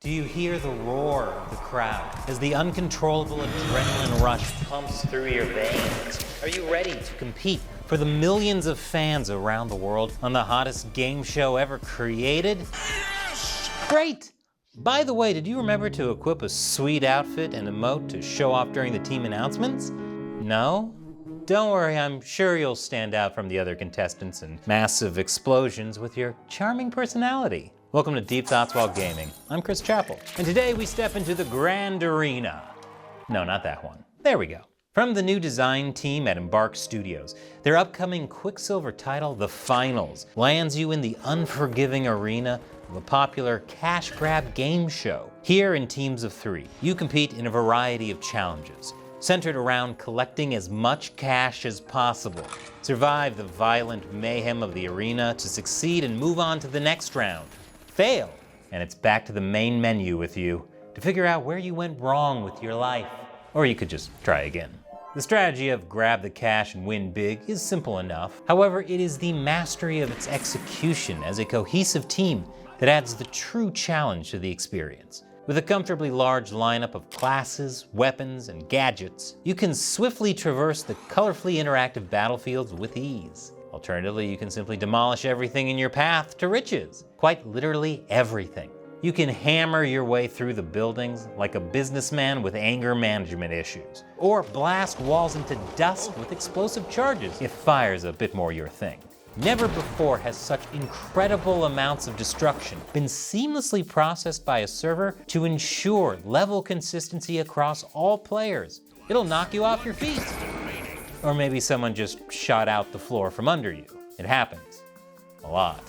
Do you hear the roar of the crowd as the uncontrollable adrenaline rush pumps through your veins? Are you ready to compete for the millions of fans around the world on the hottest game show ever created? Yes! Great! By the way, did you remember to equip a sweet outfit and emote to show off during the team announcements? No? Don't worry, I'm sure you'll stand out from the other contestants in massive explosions with your charming personality. Welcome to Deep Thoughts While Gaming. I'm Chris Chappell, and today we step into the Grand Arena. No, not that one. There we go. From the new design team at Embark Studios, their upcoming Quicksilver title, The Finals, lands you in the unforgiving arena of a popular cash grab game show. Here in teams of 3, you compete in a variety of challenges, centered around collecting as much cash as possible. Survive the violent mayhem of the arena to succeed and move on to the next round. Fail, and it's back to the main menu with you to figure out where you went wrong with your life. Or you could just try again. The strategy of grab the cash and win big is simple enough. However, it is the mastery of its execution as a cohesive team that adds the true challenge to the experience. With a comfortably large lineup of classes, weapons, and gadgets, you can swiftly traverse the colorfully interactive battlefields with ease. Alternatively, you can simply demolish everything in your path to riches. Quite literally everything. You can hammer your way through the buildings like a businessman with anger management issues, or blast walls into dust with explosive charges if fire's a bit more your thing. Never before has such incredible amounts of destruction been seamlessly processed by a server to ensure level consistency across all players. It'll knock you off your feet. Or maybe someone just shot out the floor from under you. It happens. A lot.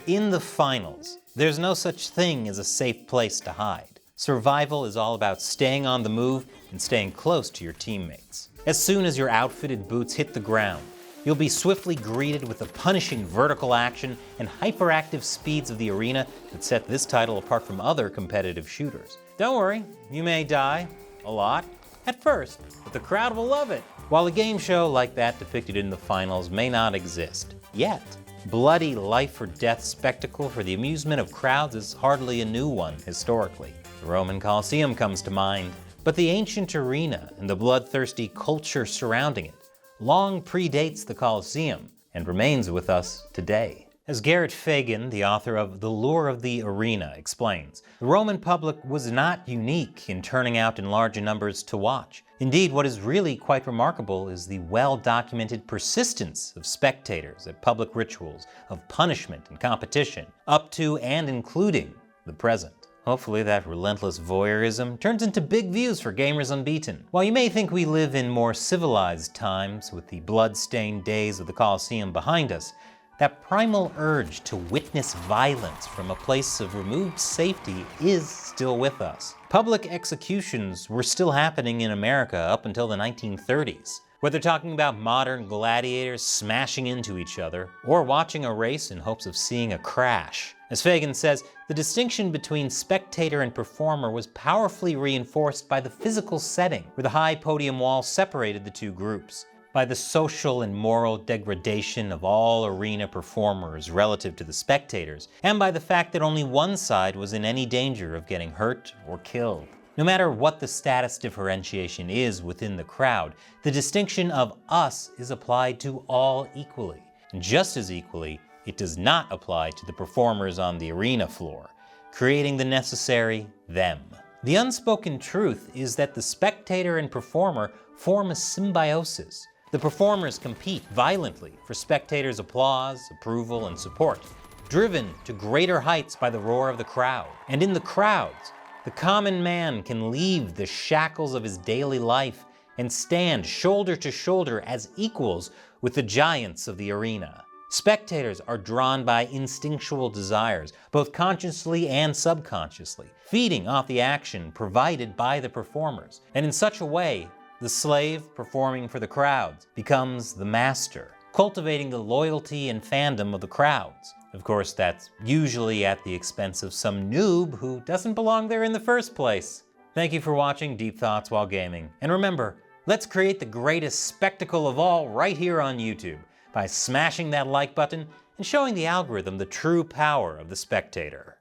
In the finals, there's no such thing as a safe place to hide. Survival is all about staying on the move and staying close to your teammates. As soon as your outfitted boots hit the ground, you'll be swiftly greeted with the punishing vertical action and hyperactive speeds of the arena that set this title apart from other competitive shooters. Don't worry, you may die, a lot, at first, but the crowd will love it. While a game show like that depicted in the finals may not exist yet, bloody life-or-death spectacle for the amusement of crowds is hardly a new one historically. The Roman Colosseum comes to mind, but the ancient arena and the bloodthirsty culture surrounding it long predates the Colosseum and remains with us today. As Garrett Fagan, the author of The Lure of the Arena, explains, the Roman public was not unique in turning out in large numbers to watch. Indeed, what is really quite remarkable is the well-documented persistence of spectators at public rituals of punishment and competition, up to and including the present. Hopefully that relentless voyeurism turns into big views for Gamers Unbeaten. While you may think we live in more civilized times with the blood-stained days of the Colosseum behind us, that primal urge to witness violence from a place of removed safety is still with us. Public executions were still happening in America up until the 1930s. Whether talking about modern gladiators smashing into each other, or watching a race in hopes of seeing a crash. As Fagan says, the distinction between spectator and performer was powerfully reinforced by the physical setting, where the high podium wall separated the two groups, by the social and moral degradation of all arena performers relative to the spectators, and by the fact that only one side was in any danger of getting hurt or killed. No matter what the status differentiation is within the crowd, the distinction of us is applied to all equally. And just as equally, it does not apply to the performers on the arena floor, creating the necessary them. The unspoken truth is that the spectator and performer form a symbiosis. The performers compete violently for spectators' applause, approval, and support, driven to greater heights by the roar of the crowd. And in the crowds, the common man can leave the shackles of his daily life and stand shoulder to shoulder as equals with the giants of the arena. Spectators are drawn by instinctual desires, both consciously and subconsciously, feeding off the action provided by the performers. And in such a way, the slave performing for the crowds becomes the master, cultivating the loyalty and fandom of the crowds. Of course, that's usually at the expense of some noob who doesn't belong there in the first place. Thank you for watching Deep Thoughts While Gaming. And remember, let's create the greatest spectacle of all right here on YouTube by smashing that like button and showing the algorithm the true power of the spectator.